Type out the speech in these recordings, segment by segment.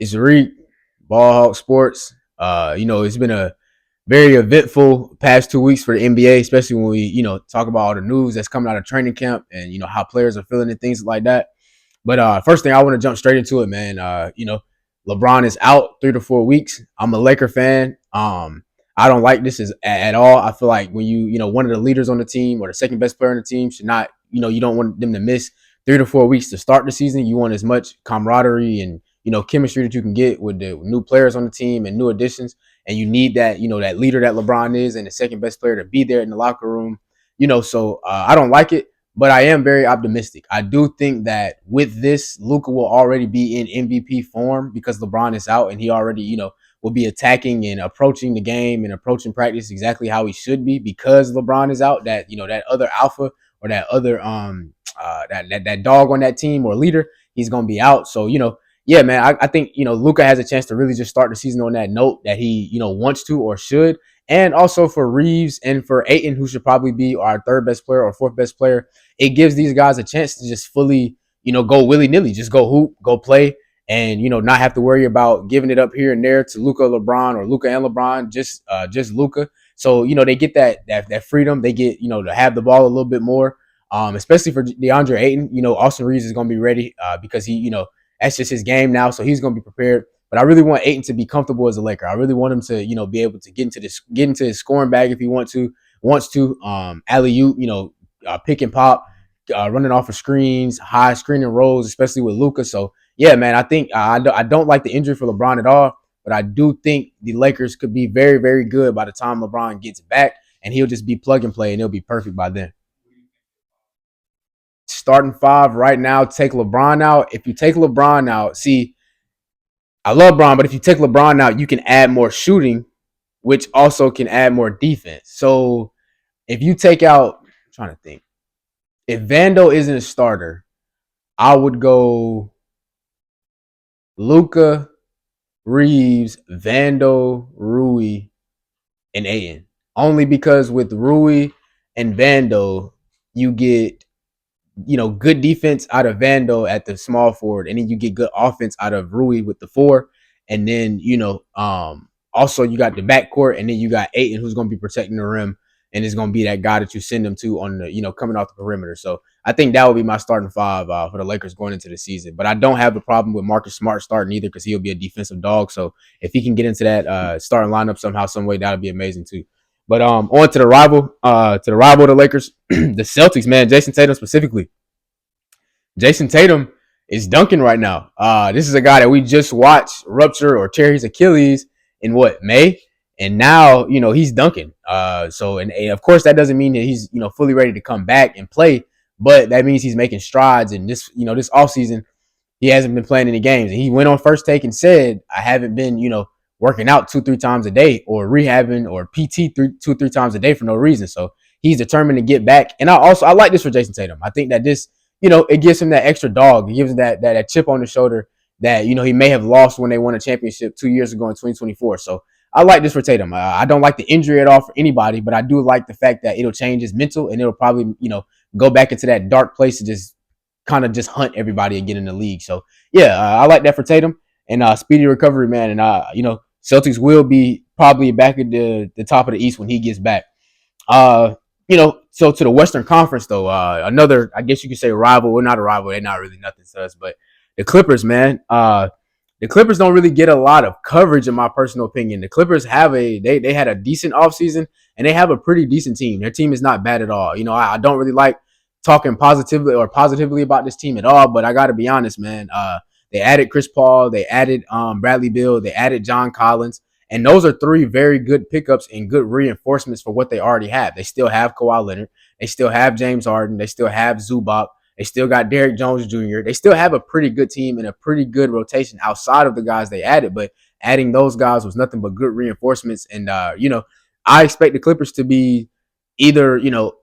It's Reek, Ball Hawk Sports. It's been a very eventful past 2 weeks for the NBA, especially when we, talk about all the news that's coming out of training camp and how players are feeling and things like that. But first thing I want to jump straight into it, man. LeBron is out 3 to 4 weeks. I'm a Laker fan. I don't like this at all. I feel like when one of the leaders on the team or the second best player on the team should not, you don't want them to miss 3 to 4 weeks to start the season. You want as much camaraderie and chemistry that you can get with the new players on the team and new additions. And you need that, that leader that LeBron is and the second best player to be there in the locker room. So I don't like it. But I am very optimistic. I do think that with this, Luka will already be in MVP form because LeBron is out and he already, will be attacking and approaching the game and approaching practice exactly how he should be because LeBron is out. That that other alpha or that other that dog on that team or leader, he's gonna be out. So yeah, man, I think Luka has a chance to really just start the season on that note that he wants to or should. And also for Reeves and for Ayton, who should probably be our third best player or fourth best player, it gives these guys a chance to just fully, go willy nilly, just go hoop, go play, and not have to worry about giving it up here and there to Luka, LeBron, or Luka and LeBron, just Luka. So they get that freedom. They get to have the ball a little bit more, especially for DeAndre Ayton. Austin Reeves is going to be ready because he that's just his game now, so he's going to be prepared. But I really want Ayton to be comfortable as a Laker. I really want him to, be able to get into his scoring bag if he wants to. Alley oop, pick and pop, running off of screens, high screen and rolls, especially with Luka. So yeah, man, I think I don't like the injury for LeBron at all, but I do think the Lakers could be very, very good by the time LeBron gets back, and he'll just be plug and play, and he'll be perfect by then. Starting five right now, take LeBron out. If you take LeBron out, see, I love LeBron, but if you take LeBron out, you can add more shooting, which also can add more defense. So if you take out, I'm trying to think, if Vando isn't a starter, I would go Luca, Reeves, Vando, Rui, and Aiden. Only because with Rui and Vando, you get good defense out of Vando at the small forward, and then you get good offense out of Rui with the four, and then also you got the backcourt, and then you got Aiton who's going to be protecting the rim, and is going to be that guy that you send them to on the coming off the perimeter. So I think that would be my starting five for the Lakers going into the season. But I don't have a problem with Marcus Smart starting either because he'll be a defensive dog. So if he can get into that starting lineup somehow, some way, that would be amazing too. But on to the rival of the Lakers, the Celtics, man, Jason Tatum specifically. Jason Tatum is dunking right now. This is a guy that we just watched rupture or tear his Achilles in May, and now he's dunking. And of course that doesn't mean that he's fully ready to come back and play, but that means he's making strides. And this offseason, he hasn't been playing any games, and he went on First Take and said, "I haven't been working out 2-3 times a day or rehabbing or PT 2-3 times a day for no reason." So he's determined to get back. And I like this for Jason Tatum. I think that this it gives him that extra dog. It gives him that chip on the shoulder that he may have lost when they won a championship 2 years ago in 2024. So I like this for Tatum. I don't like the injury at all for anybody, but I do like the fact that it'll change his mental and it'll probably go back into that dark place to just kind of just hunt everybody again in the league. So yeah, I like that for Tatum and speedy recovery, man. And Celtics will be probably back at the top of the East when he gets back. So to the Western Conference though, another, I guess you could say rival. Well, not a rival. They're not really nothing to us, but the Clippers, man. The Clippers don't really get a lot of coverage in my personal opinion. The Clippers have they had a decent offseason and they have a pretty decent team. Their team is not bad at all. I don't really like talking positively about this team at all, but I got to be honest, man. They added Chris Paul, they added Bradley Beal, they added John Collins. And those are three very good pickups and good reinforcements for what they already have. They still have Kawhi Leonard. They still have James Harden. They still have Zubac. They still got Derrick Jones Jr. They still have a pretty good team and a pretty good rotation outside of the guys they added. But adding those guys was nothing but good reinforcements. And, I expect the Clippers to be either,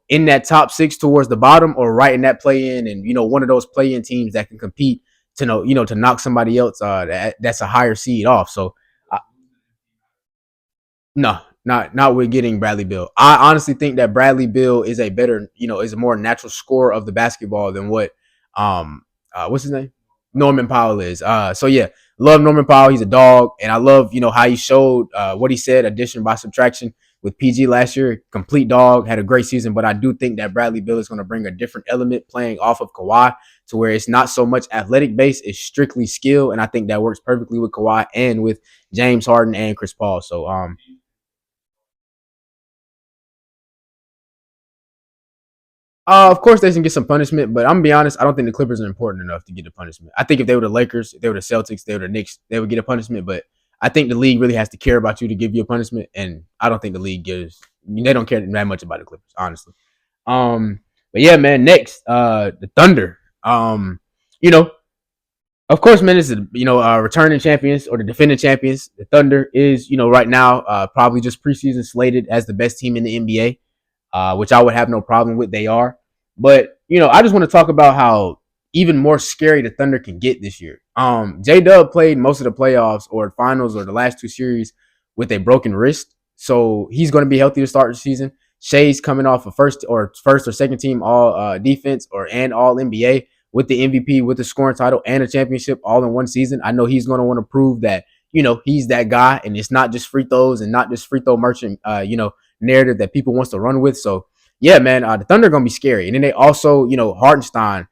in that top six towards the bottom or right in that play-in and, one of those play-in teams that can compete to knock somebody else that's a higher seed off. So, no, not with getting Bradley Beal. I honestly think that Bradley Beal is a better, is a more natural scorer of the basketball than what what's his name? Norman Powell is. So yeah, love Norman Powell. He's a dog, and I love how he showed what he said, addition by subtraction with PG last year. Complete dog, had a great season, but I do think that Bradley Beal is going to bring a different element playing off of Kawhi to where it's not so much athletic base, it's strictly skill, and I think that works perfectly with Kawhi and with James Harden and Chris Paul. So of course, they can get some punishment, but I'm gonna be honest. I don't think the Clippers are important enough to get a punishment. I think if they were the Lakers, if they were the Celtics, they were the Knicks, they would get a punishment. But I think the league really has to care about you to give you a punishment, and I don't think the league gives. I mean, they don't care that much about the Clippers, honestly. But yeah, man. Next, the Thunder. You know, of course, man. This is returning champions or the defending champions. The Thunder is right now probably just preseason slated as the best team in the NBA, which I would have no problem with. They are. But, I just want to talk about how even more scary the Thunder can get this year. J Dub played most of the playoffs or finals or the last two series with a broken wrist. So he's going to be healthy to start the season. Shea's coming off a first or second team all defense and all NBA with the MVP, with the scoring title and a championship all in one season. I know he's going to want to prove that, he's that guy and it's not just free throws and not just free throw merchant, narrative that people wants to run with. So yeah, man, the Thunder are gonna be scary. And then they also, Hartenstein,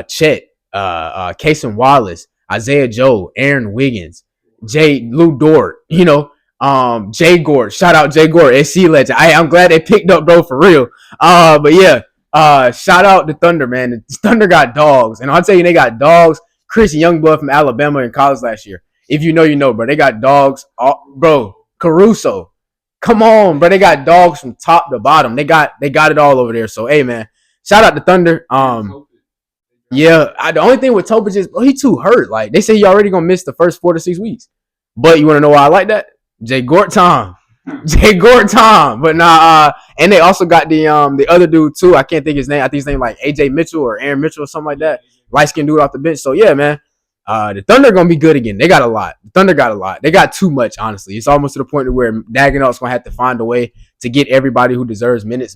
Chet, Kason Wallace, Isaiah Joe, Aaron Wiggins, Lou Dort, Jay Gort. Shout out Jay Gort, SC legend. I'm glad they picked up, bro, for real. But yeah, shout out the Thunder, man. The Thunder got dogs, and I'll tell you, they got dogs. Chris Youngblood from Alabama in college last year. If you know, you know, bro. They got dogs, bro. Caruso, come on, bro. They got dogs from top to bottom. They got it all over there. So hey, man, shout out to Thunder. Yeah. The only thing with Topic is, bro, he too hurt. Like they say, he already gonna miss the first 4 to 6 weeks. But you want to know why I like that? Jay Gort Tom. Jay Gort Tom. But nah, and they also got the other dude too. I can't think his name. I think his name like AJ Mitchell or Aaron Mitchell or something like that. Light skinned dude off the bench. So yeah, man. The Thunder are gonna be good again. They got a lot. The Thunder got a lot. They got too much, honestly. It's almost to the point where Dagenot's gonna have to find a way to get everybody who deserves minutes.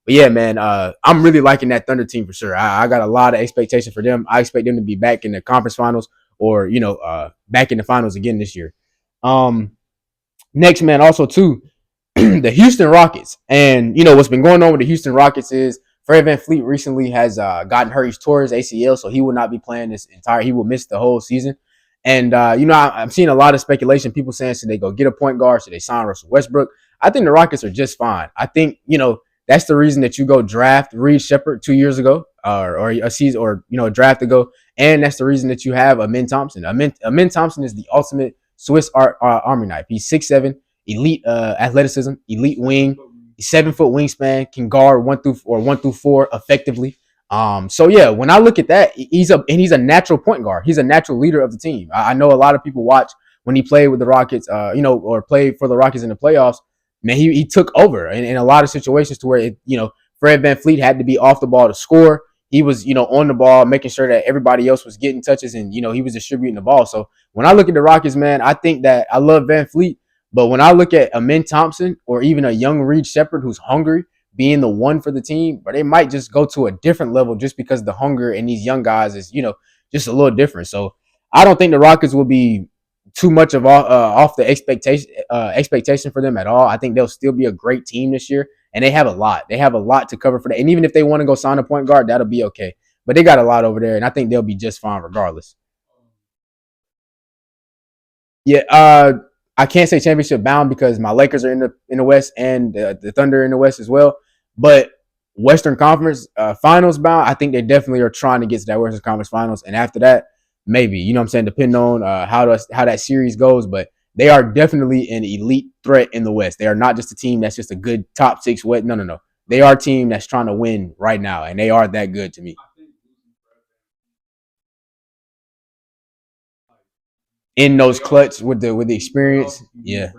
But yeah, man, I'm really liking that Thunder team for sure. I got a lot of expectation for them. I expect them to be back in the conference finals or back in the finals again this year. Next, man, also too, the Houston Rockets. And what's been going on with the Houston Rockets is Fred VanVleet recently has gotten hurt. He's tore his ACL, so he will not be playing he will miss the whole season. And I'm seeing a lot of speculation. People saying, should they go get a point guard? Should they sign Russell Westbrook? I think the Rockets are just fine. I think that's the reason that you go draft Reed Shepard 2 years ago, or a season, or a draft ago, and that's the reason that you have Amin Thompson. Amin Thompson is the ultimate Swiss Army knife. He's 6'7", elite athleticism, elite wing, 7-foot wingspan, can guard 1 through 4 effectively. So yeah, when I look at that, he's a natural point guard. He's a natural leader of the team. I know a lot of people watch when he played with the Rockets, or played for the Rockets in the playoffs. Man, he took over in a lot of situations to where Fred VanVleet had to be off the ball to score. He was, on the ball, making sure that everybody else was getting touches, and he was distributing the ball. So when I look at the Rockets, man, I think that I love VanVleet, but when I look at Amin Thompson or even a young Reed Shepard who's hungry, being the one for the team, but they might just go to a different level just because the hunger in these young guys is, just a little different. So I don't think the Rockets will be too much of off the expectation for them at all. I think they'll still be a great team this year, and they have a lot. They have a lot to cover for that. And even if they want to go sign a point guard, that'll be okay. But they got a lot over there, and I think they'll be just fine regardless. Yeah, I can't say championship bound because my Lakers are in the West and the Thunder in the West as well. But Western Conference Finals bound, I think they definitely are trying to get to that Western Conference Finals. And after that, maybe what I'm saying, depending on how that series goes. But they are definitely an elite threat in the West. They are not just a team that's just a good top six. No. They are a team that's trying to win right now, and they are that good to me. In those clutch with the experience, yeah.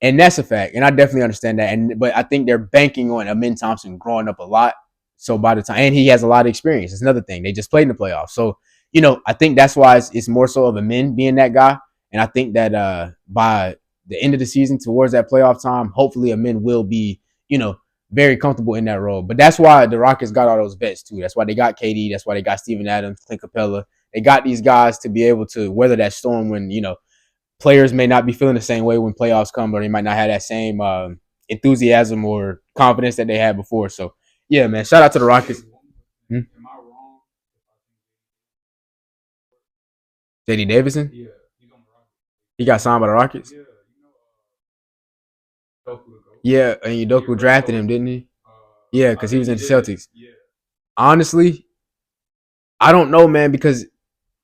And that's a fact. And I definitely understand that. But I think they're banking on Amin Thompson growing up a lot. So by the time, and he has a lot of experience. It's another thing. They just played in the playoffs. So, I think that's why it's more so of Amin being that guy. And I think that by the end of the season, towards that playoff time, hopefully Amin will be, very comfortable in that role. But that's why the Rockets got all those vets too. That's why they got KD. That's why they got Steven Adams, Clint Capella. They got these guys to be able to weather that storm when players may not be feeling the same way when playoffs come, or they might not have that same enthusiasm or confidence that they had before. So yeah, man, shout out to the Rockets. Hmm? JD Davison, he got signed by the Rockets. Yeah, and Udoka drafted him, didn't he? Yeah, because he was in the Celtics. Honestly, I don't know, man, because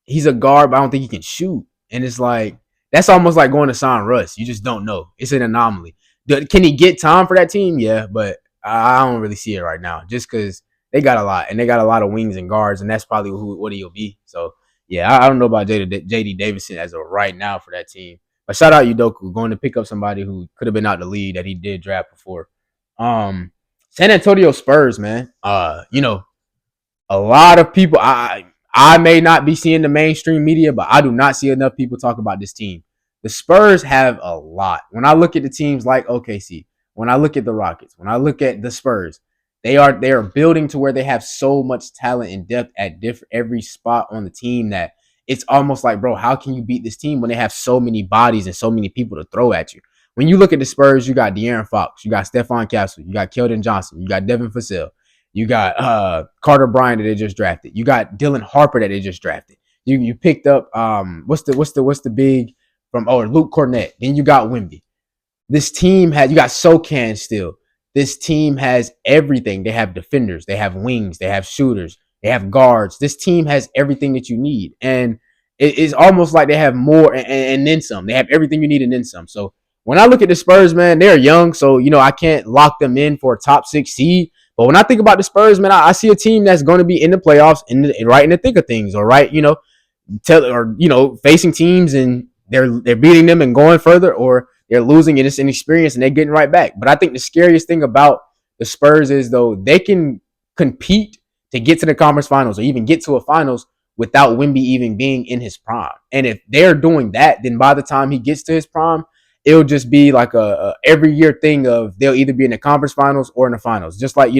he's a guard, but I don't think he can shoot. And it's like that's almost like going to sign Russ. You just don't know. It's an anomaly. Can he get time for that team? Yeah, but I don't really see it right now. Just because they got a lot, and they got a lot of wings and guards, and that's probably what he'll be. So yeah, I don't know about JD Davidson as of right now for that team. But shout out Udoku going to pick up somebody who could have been out the league that he did draft before. Um, San Antonio Spurs, man. A lot of people I may not be seeing the mainstream media, but I do not see enough people talk about this team. The Spurs have a lot. When I look at the teams like OKC, when I look at the Rockets, when I look at the Spurs, they are building to where they have so much talent and depth at every spot on the team that it's almost like, bro, how can you beat this team when they have so many bodies and so many people to throw at you? When you look at the Spurs, you got De'Aaron Fox, you got Stephon Castle, you got Keldon Johnson, you got Devin Vassell, you got Carter Bryant that they just drafted. You got Dylan Harper that they just drafted. You picked up what's the big from Luke Cornett. Then you got Wimby. This team has you got SoCan still. This team has everything. They have defenders, they have wings, they have shooters, they have guards. This team has everything that you need, and it's almost like they have more and then some. They have everything you need and then some. So when I look at the Spurs, man, they're young, so I can't lock them in for a top 6 seed. But when I think about the Spurs, man, I see a team that's going to be in the playoffs, right in the thick of things, or right, facing teams and they're beating them and going further, or they're losing and it's inexperience and they're getting right back. But I think the scariest thing about the Spurs is though they can compete to get to the conference finals or even get to a finals without Wimby even being in his prime. And if they're doing that, then by the time he gets to his prime, it'll just be like a every year thing of they'll either be in the conference finals or in the finals, just like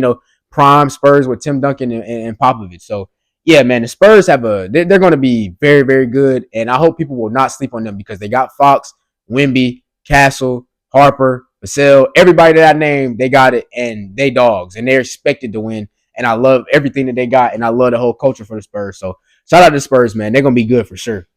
prime Spurs with Tim Duncan and Popovich. So yeah, man, the Spurs they're going to be very, very good, and I hope people will not sleep on them because they got Fox, Wimby, Castle, Harper, Vassell, everybody that I named, they got it, and they dogs, and they're expected to win. And I love everything that they got, and I love the whole culture for the Spurs. So shout out to the Spurs, man. They're gonna be good for sure.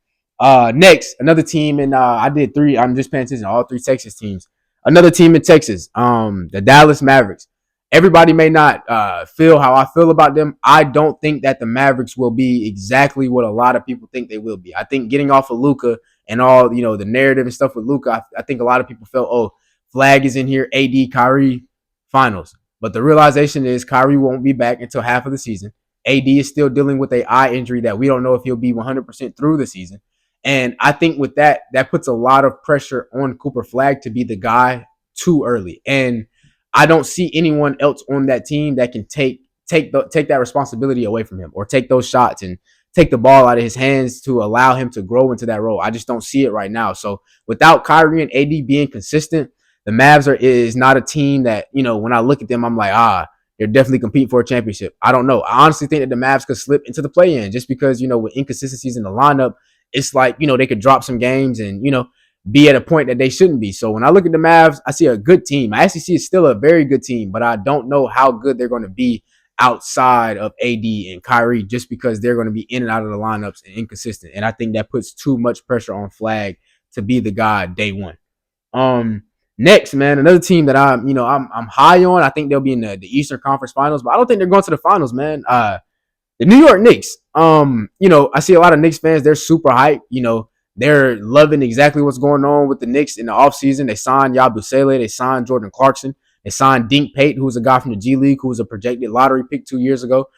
Next, another team, and I did three. I'm just paying attention to all three Texas teams. Another team in Texas, the Dallas Mavericks. Everybody may not feel how I feel about them. I don't think that the Mavericks will be exactly what a lot of people think they will be. I think getting off of Luka and all the narrative and stuff with Luka, I think a lot of people felt, oh, Flag is in here, AD, Kyrie, finals. But the realization is Kyrie won't be back until half of the season. AD is still dealing with a eye injury that we don't know if he'll be 100% through the season. And I think with that puts a lot of pressure on Cooper Flag to be the guy too early. And I don't see anyone else on that team that can take that responsibility away from him or take those shots and take the ball out of his hands to allow him to grow into that role. I just don't see it right now. So without Kyrie and AD being consistent, the Mavs is not a team that, when I look at them, I'm like, they're definitely competing for a championship. I don't know. I honestly think that the Mavs could slip into the play-in just because, with inconsistencies in the lineup, it's like, they could drop some games and, be at a point that they shouldn't be. So when I look at the Mavs, I see a good team. I actually see it's still a very good team, but I don't know how good they're going to be outside of AD and Kyrie just because they're going to be in and out of the lineups and inconsistent. And I think that puts too much pressure on Flag to be the guy day one. Next, man, another team that I'm high on. I think they'll be in the Eastern Conference Finals, but I don't think they're going to the finals, man. The New York Knicks. I see a lot of Knicks fans. They're super hyped. They're loving exactly what's going on with the Knicks in the offseason. They signed Yabusele. They signed Jordan Clarkson. They signed Dink Pate, who's a guy from the G League, who was a projected lottery pick 2 years ago.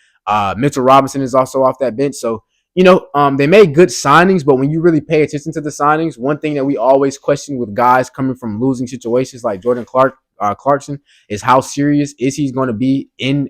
Mitchell Robinson is also off that bench. So, they made good signings, but when you really pay attention to the signings, one thing that we always question with guys coming from losing situations like Jordan Clarkson is how serious is he going to be in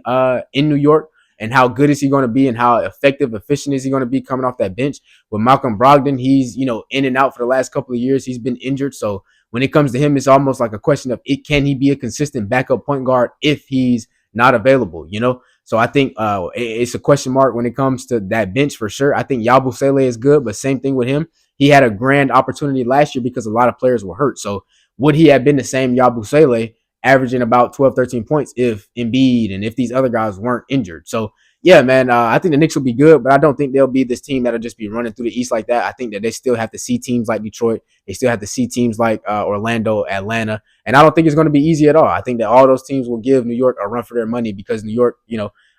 New York? And how good is he going to be and how effective, efficient is he going to be coming off that bench? With Malcolm Brogdon, he's, in and out for the last couple of years. He's been injured. So when it comes to him, it's almost like a question of it, can he be a consistent backup point guard if he's not available, you know? So I think it's a question mark when it comes to that bench for sure. I think Yabusele is good, but same thing with him. He had a grand opportunity last year because a lot of players were hurt. So would he have been the same Yabusele averaging about 12, 13 points if Embiid and if these other guys weren't injured? So yeah, man, I think the Knicks will be good, but I don't think they'll be this team that'll just be running through the East like that. I think that they still have to see teams like Detroit. They still have to see teams like Orlando, Atlanta, and I don't think it's going to be easy at all. I think that all those teams will give New York a run for their money because New York,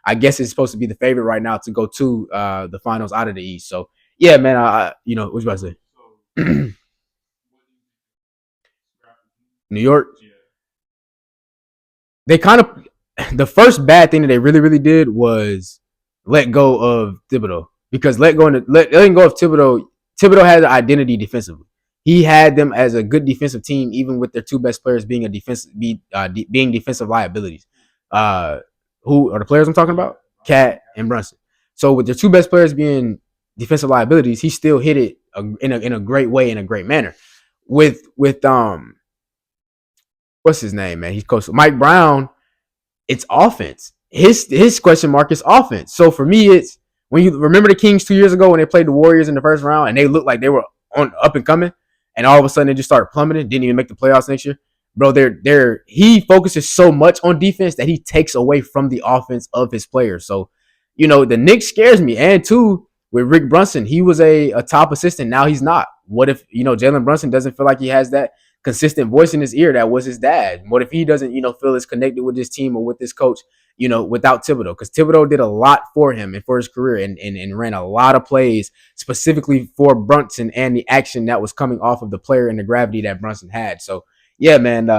I guess it's supposed to be the favorite right now to go to the finals out of the East. So yeah, man, what you about to say? New York, they kind of the first bad thing that they really really did was let go of Thibodeau because letting go of Thibodeau. Thibodeau had an identity defensively. He had them as a good defensive team, even with their two best players being being defensive liabilities. Uh, who are the players I'm talking about? Cat and Brunson. So with their two best players being defensive liabilities, he still hit it in a great way, in a great manner. With what's his name, man? He's coach Mike Brown. It's offense. His question mark is offense. So for me, it's when you remember the Kings 2 years ago when they played the Warriors in the first round and they looked like they were on up and coming, and all of a sudden they just started plummeting, didn't even make the playoffs next year. Bro, he focuses so much on defense that he takes away from the offense of his players. So, the Knicks scares me. And two, with Rick Brunson, he was a top assistant. Now he's not. What if, Jalen Brunson doesn't feel like he has that consistent voice in his ear that was his dad? What if he doesn't, feel as connected with his team or with his coach, without Thibodeau? Because Thibodeau did a lot for him and for his career and ran a lot of plays specifically for Brunson and the action that was coming off of the player and the gravity that Brunson had. So, yeah, man,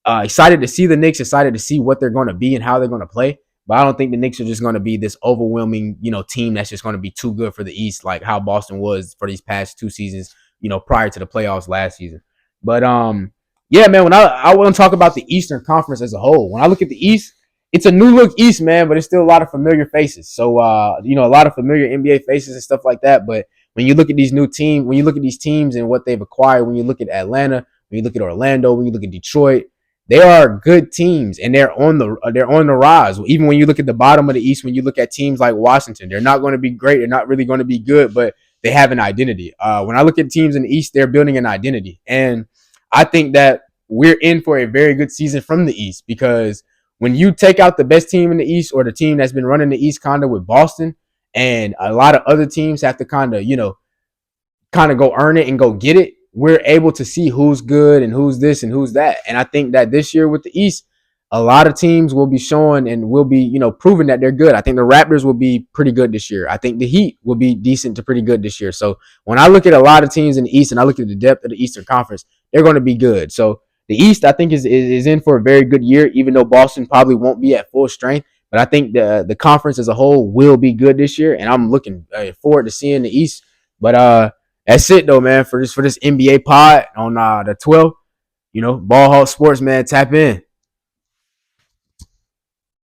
excited to see the Knicks, excited to see what they're going to be and how they're going to play. But I don't think the Knicks are just going to be this overwhelming, team that's just going to be too good for the East, like how Boston was for these past 2 seasons, prior to the playoffs last season. But yeah, man, when I want to talk about the Eastern Conference as a whole, when I look at the East, it's a new look East, man, but it's still a lot of familiar faces. So a lot of familiar NBA faces and stuff like that. But when you look at these new teams, when you look at these teams and what they've acquired, when you look at Atlanta, when you look at Orlando, when you look at Detroit, they are good teams and they're on the rise. Even when you look at the bottom of the East, when you look at teams like Washington, they're not going to be great. They're not really going to be good, but they have an identity. When I look at teams in the East, they're building an identity. And I think that we're in for a very good season from the East because when you take out the best team in the East or the team that's been running the East kind of with Boston and a lot of other teams have to kind of go earn it and go get it, we're able to see who's good and who's this and who's that. And I think that this year with the East, a lot of teams will be showing and will be, proving that they're good. I think the Raptors will be pretty good this year. I think the Heat will be decent to pretty good this year. So when I look at a lot of teams in the East and I look at the depth of the Eastern Conference, they're going to be good. So the East, I think, is in for a very good year, even though Boston probably won't be at full strength. But I think the conference as a whole will be good this year, and I'm looking forward to seeing the East. But that's it though, man. For this NBA pod on the 12th, Ball Hawk Sports, man. Tap in.